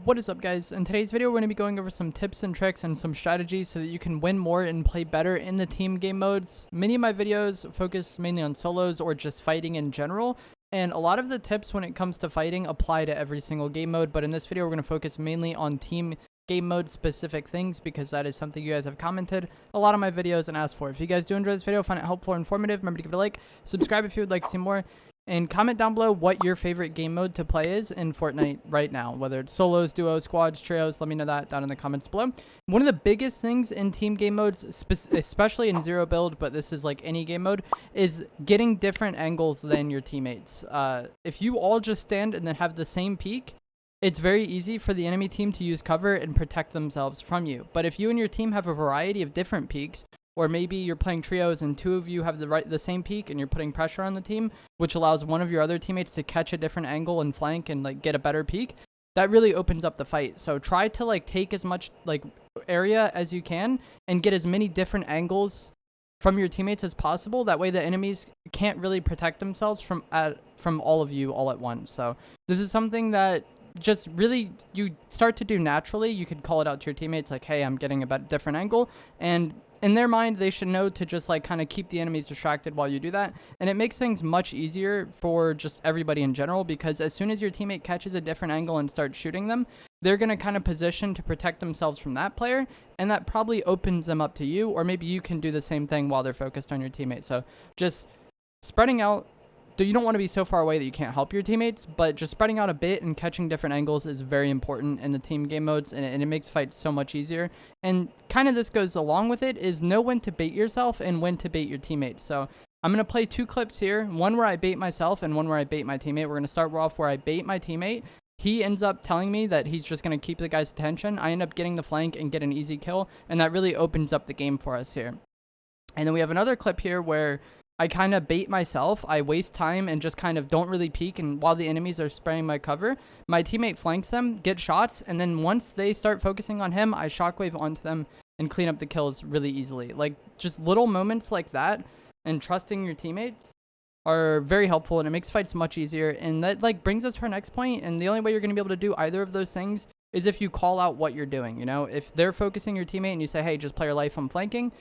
What is up, guys? In today's video, we're going to be going over some tips and tricks and some strategies so that you can win more and play better in the team game modes. Many of my videos focus mainly on solos or just fighting in general, and a lot of the tips when it comes to fighting apply to every single game mode, but in this video, we're going to focus mainly on team game mode specific things because that is something you guys have commented a lot of my videos and asked for. If you guys do enjoy this video, find it helpful or informative, remember to give it a like, subscribe if you would like to see more, and comment down below what your favorite game mode to play is in Fortnite right now, whether it's solos, duos, squads, trios. Let me know that down in the comments below. One of the biggest things in team game modes, especially in Zero Build, but this is like any game mode, is getting different angles than your teammates. If you all just stand and then have the same peak, it's very easy for the enemy team to use cover and protect themselves from you. But if you and your team have a variety of different peaks, or maybe you're playing trios and two of you have the same peak and you're putting pressure on the team, which allows one of your other teammates to catch a different angle and flank and like get a better peak, that really opens up the fight. So try to like take as much like area as you can and get as many different angles from your teammates as possible. That way the enemies can't really protect themselves from all of you all at once. So this is something that just really you start to do naturally. You could call it out to your teammates like, hey, I'm getting a different angle, and in their mind they should know to just like kind of keep the enemies distracted while you do that. And it makes things much easier for just everybody in general, because as soon as your teammate catches a different angle and starts shooting them, they're going to kind of position to protect themselves from that player, and that probably opens them up to you, or maybe you can do the same thing while they're focused on your teammate. So just spreading out. You don't want to be so far away that you can't help your teammates, but just spreading out a bit and catching different angles is very important in the team game modes, and it makes fights so much easier. And kind of this goes along with it, is know when to bait yourself and when to bait your teammates. So I'm going to play two clips here, one where I bait myself and one where I bait my teammate. We're going to start off where I bait my teammate. He ends up telling me that he's just going to keep the guy's attention. I end up getting the flank and get an easy kill, and that really opens up the game for us here. And then we have another clip here where I kind of bait myself. I waste time and just kind of don't really peek, and while the enemies are spraying my cover, my teammate flanks them, get shots, and then once they start focusing on him, I shockwave onto them and clean up the kills really easily. Like, just little moments like that and trusting your teammates are very helpful, and it makes fights much easier. And that like brings us to our next point, and the only way you're going to be able to do either of those things is if you call out what you're doing. You know, if they're focusing your teammate and you say, hey, just play your life, I'm flanking,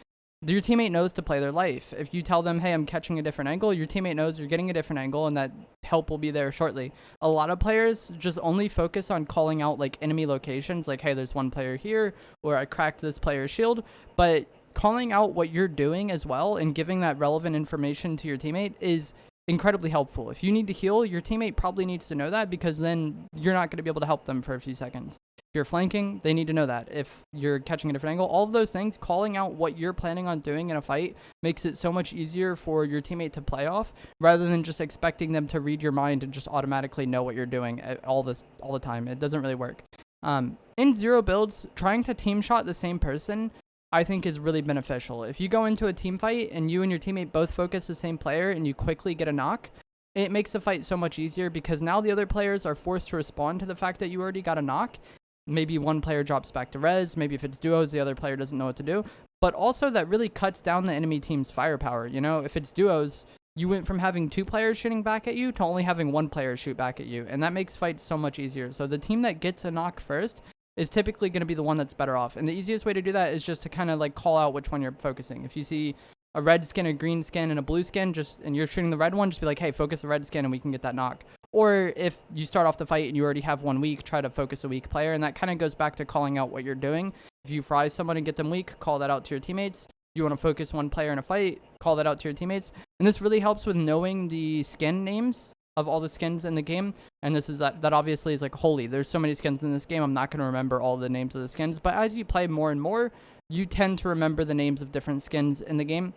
your teammate knows to play their life. If you tell them, hey, I'm catching a different angle, your teammate knows you're getting a different angle, and that help will be there shortly. A lot of players just only focus on calling out like enemy locations, like, hey, there's one player here, or I cracked this player's shield, but calling out what you're doing as well and giving that relevant information to your teammate is incredibly helpful. If you need to heal, your teammate probably needs to know that, because then you're not going to be able to help them for a few seconds. If you're flanking, they need to know that. If you're catching a different angle, all of those things, calling out what you're planning on doing in a fight makes it so much easier for your teammate to play off, rather than just expecting them to read your mind and just automatically know what you're doing all the time. It doesn't really work. In Zero Builds, trying to team shot the same person I think is really beneficial. If you go into a team fight and you and your teammate both focus the same player and you quickly get a knock, it makes the fight so much easier, because now the other players are forced to respond to the fact that you already got a knock. Maybe one player drops back to res, maybe if it's duos, the other player doesn't know what to do. But also that really cuts down the enemy team's firepower. You know, if it's duos, you went from having two players shooting back at you to only having one player shoot back at you, and that makes fights so much easier. So the team that gets a knock first is typically going to be the one that's better off. And the easiest way to do that is just to kind of like call out which one you're focusing. If you see a red skin, a green skin, and a blue skin, and you're shooting the red one, just be like, hey, focus the red skin and we can get that knock. Or if you start off the fight and you already have one weak, try to focus a weak player. And that kind of goes back to calling out what you're doing. If you fry someone and get them weak, call that out to your teammates. You want to focus one player in a fight, call that out to your teammates. And this really helps with knowing the skin names of all the skins in the game. And this is that obviously is like holy. There's so many skins in this game, I'm not going to remember all the names of the skins. But as you play more and more, you tend to remember the names of different skins in the game.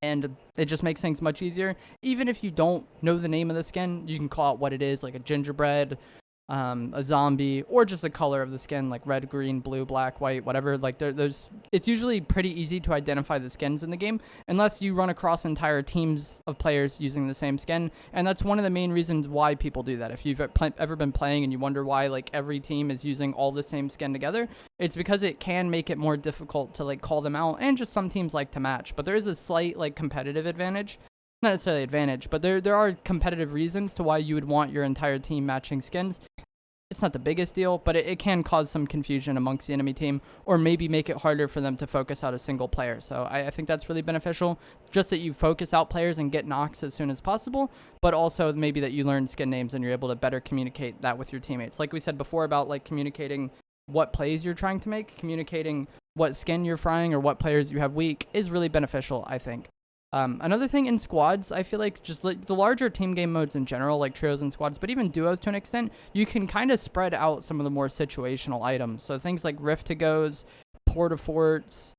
And it just makes things much easier. Even if you don't know the name of the skin, you can call out what it is, like a gingerbread, a zombie, or just the color of the skin, like red, green, blue, black, white, whatever. Like there's it's usually pretty easy to identify the skins in the game, unless you run across entire teams of players using the same skin. And that's one of the main reasons why people do that. If you've ever been playing and you wonder why like every team is using all the same skin together, it's because it can make it more difficult to like call them out, and just some teams like to match. But there is a slight like competitive advantage. Not necessarily advantage, but there are competitive reasons to why you would want your entire team matching skins. It's not the biggest deal, but it can cause some confusion amongst the enemy team, or maybe make it harder for them to focus out a single player. So I think that's really beneficial, just that you focus out players and get knocks as soon as possible, but also maybe that you learn skin names and you're able to better communicate that with your teammates. Like we said before about like communicating what plays you're trying to make, communicating what skin you're frying or what players you have weak is really beneficial, I think. Another thing in squads, I feel like just like the larger team game modes in general, like trios and squads, but even duos to an extent, you can kind of spread out some of the more situational items. So things like rift to goes, porta forts,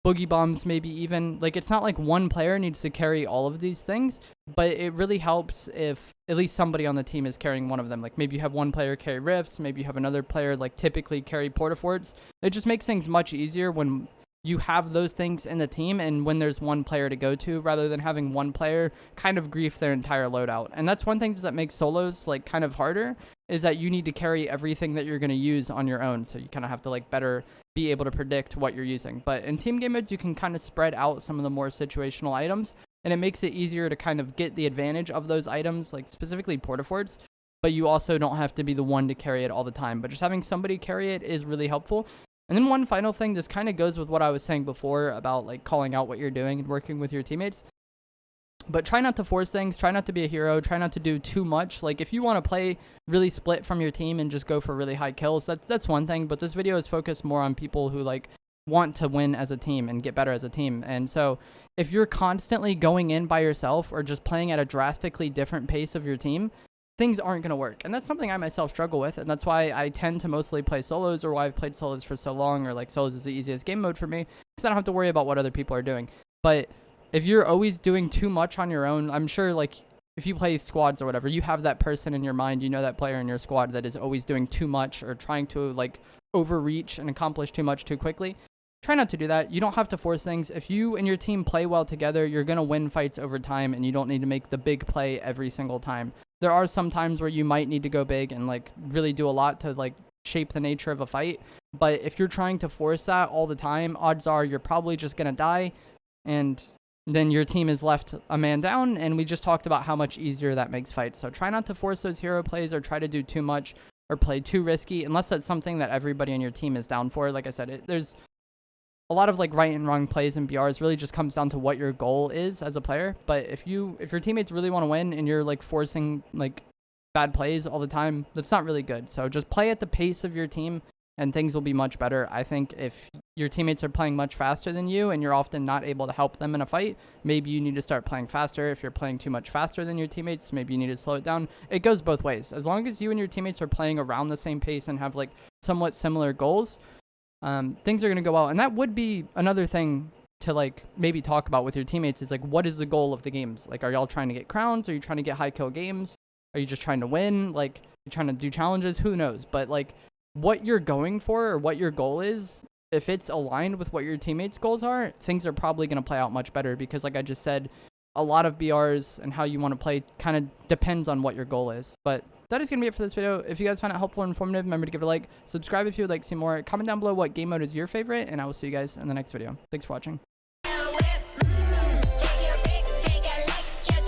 boogie bombs, maybe even. Like, it's not like one player needs to carry all of these things, but it really helps if at least somebody on the team is carrying one of them. Like, maybe you have one player carry rifts, maybe you have another player like typically carry porta forts. It just makes things much easier when you have those things in the team and when there's one player to go to, rather than having one player kind of grief their entire loadout. And that's one thing that makes solos like kind of harder, is that you need to carry everything that you're going to use on your own. So you kind of have to like better be able to predict what you're using. But in team game modes, you can kind of spread out some of the more situational items, and it makes it easier to kind of get the advantage of those items, like specifically porta forts, but you also don't have to be the one to carry it all the time. But just having somebody carry it is really helpful. And then one final thing, this kind of goes with what I was saying before about like calling out what you're doing and working with your teammates. But try not to force things, try not to be a hero, try not to do too much. Like, if you want to play really split from your team and just go for really high kills, that's one thing. But this video is focused more on people who like want to win as a team and get better as a team. And so if you're constantly going in by yourself or just playing at a drastically different pace of your team, things aren't going to work. And that's something I myself struggle with. And that's why I tend to mostly play solos, or why I've played solos for so long, or like solos is the easiest game mode for me, because I don't have to worry about what other people are doing. But if you're always doing too much on your own, I'm sure like if you play squads or whatever, you have that person in your mind, you know, that player in your squad that is always doing too much or trying to like overreach and accomplish too much too quickly. Try not to do that. You don't have to force things. If you and your team play well together, you're going to win fights over time, and you don't need to make the big play every single time. There are some times where you might need to go big and like really do a lot to like shape the nature of a fight. But if you're trying to force that all the time, odds are you're probably just going to die, and then your team is left a man down. And we just talked about how much easier that makes fights. So try not to force those hero plays or try to do too much or play too risky, unless that's something that everybody on your team is down for. Like I said, there's a lot of like right and wrong plays in BRs. Really just comes down to what your goal is as a player. But if your teammates really want to win and you're like forcing like bad plays all the time, that's not really good. So just play at the pace of your team and things will be much better. I think if your teammates are playing much faster than you and you're often not able to help them in a fight, maybe you need to start playing faster. If you're playing too much faster than your teammates, maybe you need to slow it down. It goes both ways. As long as you and your teammates are playing around the same pace and have like somewhat similar goals, things are going to go well. And that would be another thing to like maybe talk about with your teammates, is like, what is the goal of the games? Like, are y'all trying to get crowns? Are you trying to get high kill games? Are you just trying to win? Like, you're trying to do challenges? Who knows? But like, what you're going for or what your goal is, if it's aligned with what your teammates' goals are, things are probably going to play out much better, because like I just said, a lot of BRs and how you want to play kind of depends on what your goal is. But that is going to be it for this video. If you guys found it helpful and informative, remember to give it a like, subscribe if you would like to see more, comment down below what game mode is your favorite, and I will see you guys in the next video. Thanks for watching.